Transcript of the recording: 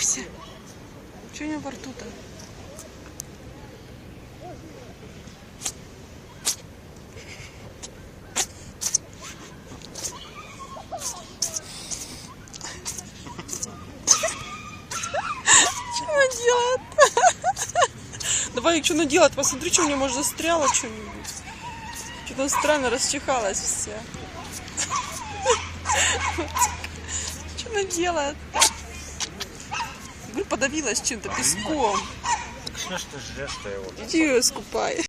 Вася, что у него во рту-то? Что она делает? Давай, что она делает? Посмотри, что у нее, может, застряло что-нибудь. Что-то она странно расчихалась вся. Что она делает? Говорю, подавилась чем-то, песком. Что ж ты жрешь-то его? Иди ее искупай.